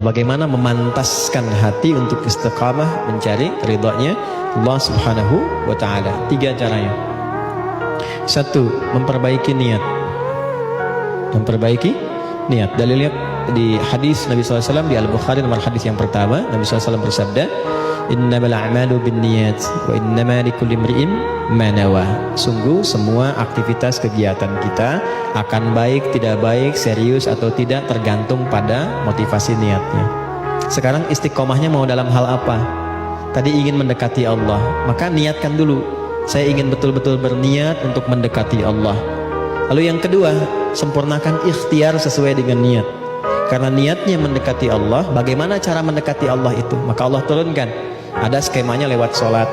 Bagaimana memantaskan hati untuk istiqamah mencari ridhonya Allah Subhanahu wa Ta'ala? 3 caranya. 1. Memperbaiki niat. Memperbaiki niat. Dalilnya di hadis Nabi SAW di Al-Bukhari nomor hadis yang pertama, Nabi SAW bersabda, "Innamal a'malu binniyat wa innama likulli imri'in ma nawa." Sungguh semua aktivitas kegiatan kita akan baik, tidak baik, serius atau tidak tergantung pada motivasi niatnya. Sekarang istiqomahnya mau dalam hal apa? Tadi ingin mendekati Allah, maka niatkan dulu. Saya ingin betul-betul berniat untuk mendekati Allah. Lalu yang kedua, sempurnakan ikhtiar sesuai dengan niat. Karena niatnya mendekati Allah, bagaimana cara mendekati Allah itu? Maka Allah turunkan. Ada skemanya lewat sholat,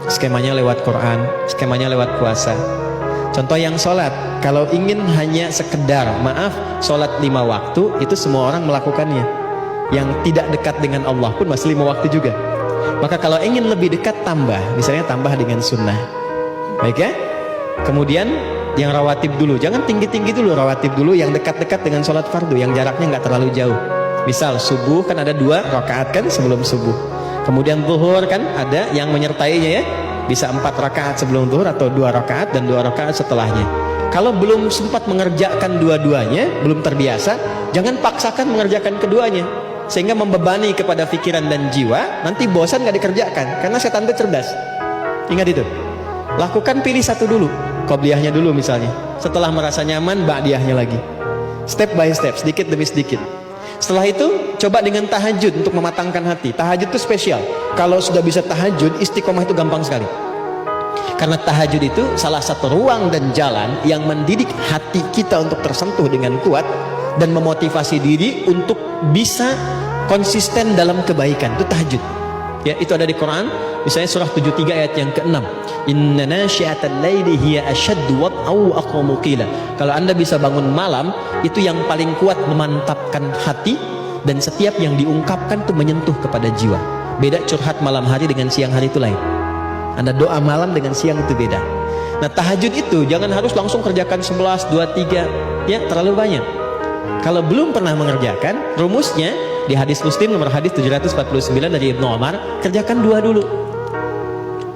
skemanya lewat Quran, skemanya lewat puasa. Contoh yang sholat, kalau ingin hanya sekedar, sholat 5 waktu, itu semua orang melakukannya. Yang tidak dekat dengan Allah pun masih 5 waktu juga. Maka kalau ingin lebih dekat, tambah. Misalnya tambah dengan sunnah. Baik ya? Kemudian yang rawatib dulu, jangan tinggi-tinggi dulu, rawatib dulu yang dekat-dekat dengan sholat fardu, yang jaraknya nggak terlalu jauh. Misal subuh kan ada 2 rakaat kan sebelum subuh. Kemudian zuhur kan ada yang menyertainya ya, bisa 4 rakaat sebelum zuhur atau 2 rakaat dan 2 rakaat setelahnya. Kalau belum sempat mengerjakan dua-duanya, belum terbiasa, jangan paksakan mengerjakan keduanya, sehingga membebani kepada pikiran dan jiwa. Nanti bosan nggak dikerjakan, karena setan itu cerdas. Ingat itu. Lakukan, pilih satu dulu, qobliyahnya dulu misalnya. Setelah merasa nyaman, ba'diyahnya lagi. Step by step, sedikit demi sedikit. Setelah itu, coba dengan tahajud untuk mematangkan hati. Tahajud itu spesial. Kalau sudah bisa tahajud, istiqomah itu gampang sekali. Karena tahajud itu salah satu ruang dan jalan yang mendidik hati kita untuk tersentuh dengan kuat dan memotivasi diri untuk bisa konsisten dalam kebaikan. Itu tahajud. Ya, itu ada di Quran. Misalnya surah 73 ayat yang ke-6. Inna nasyi'atal laili hiya ashaddu wat'au wa aqwamu qila. Kalau Anda bisa bangun malam, itu yang paling kuat memantapkan hati, dan setiap yang diungkapkan itu menyentuh kepada jiwa. Beda curhat malam hari dengan siang hari, itu lain. Anda doa malam dengan siang itu beda. Nah, tahajud itu jangan harus langsung kerjakan 11, 2, 3, ya terlalu banyak. Kalau belum pernah mengerjakan, rumusnya di hadis Muslim nomor hadis 749 dari Ibnu Umar, kerjakan 2 dulu.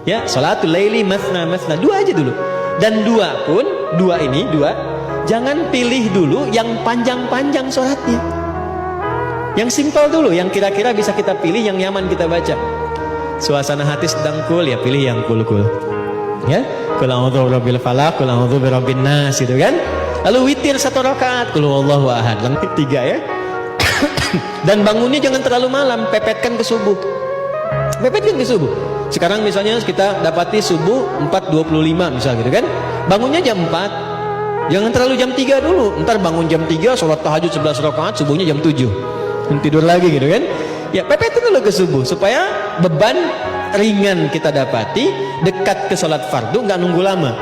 Ya, salatul laili mathna mathna, 2 aja dulu. Dan 2 pun, 2 ini, 2, jangan pilih dulu yang panjang-panjang sholatnya. Yang simpel dulu, yang kira-kira bisa kita pilih, yang nyaman kita baca. Suasana hati sedang cool, ya pilih yang cool-cool. Ya, qul a'udzu birabbil falaq, qul a'udzu birabbin nas, gitu kan? Lalu witir 1 rakaat, qul huwallahu ahad, langit 3 ya. Dan bangunnya jangan terlalu malam, pepetkan ke subuh. Pepetkan ke subuh. Sekarang misalnya kita dapati subuh 4.25 misal gitu kan. Bangunnya jam 4. Jangan terlalu jam 3 dulu. Ntar bangun jam 3, sholat tahajud 11 rakaat, subuhnya jam 7. Dan tidur lagi gitu kan. Ya, pepetin dulu ke subuh supaya beban ringan kita dapati, dekat ke sholat fardu, nggak nunggu lama.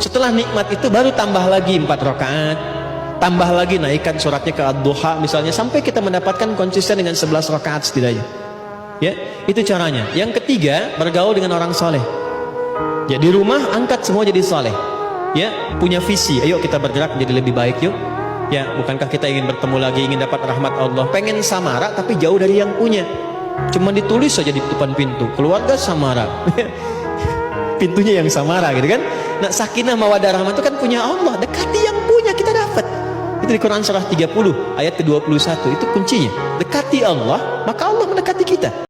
Setelah nikmat itu baru tambah lagi 4 rakaat. Tambah lagi naikkan suratnya ke ad-duha misalnya, sampai kita mendapatkan konsisten dengan 11 rakaat setidaknya. Ya, itu caranya. Yang ketiga, bergaul dengan orang soleh. Ya, di rumah angkat semua jadi soleh. Ya, punya visi. Ayo kita bergerak jadi lebih baik yuk. Ya, bukankah kita ingin bertemu lagi, ingin dapat rahmat Allah? Pengen samara tapi jauh dari yang punya. Cuma ditulis saja di depan pintu, keluarga samara. Pintunya yang samara gitu kan. Nah, sakinah mawaddah rahmat itu kan punya Allah. Dekati yang punya, kita dapat. Itu di Quran surah 30 ayat ke-21. Itu kuncinya. Dekati Allah, maka Allah mendekati kita.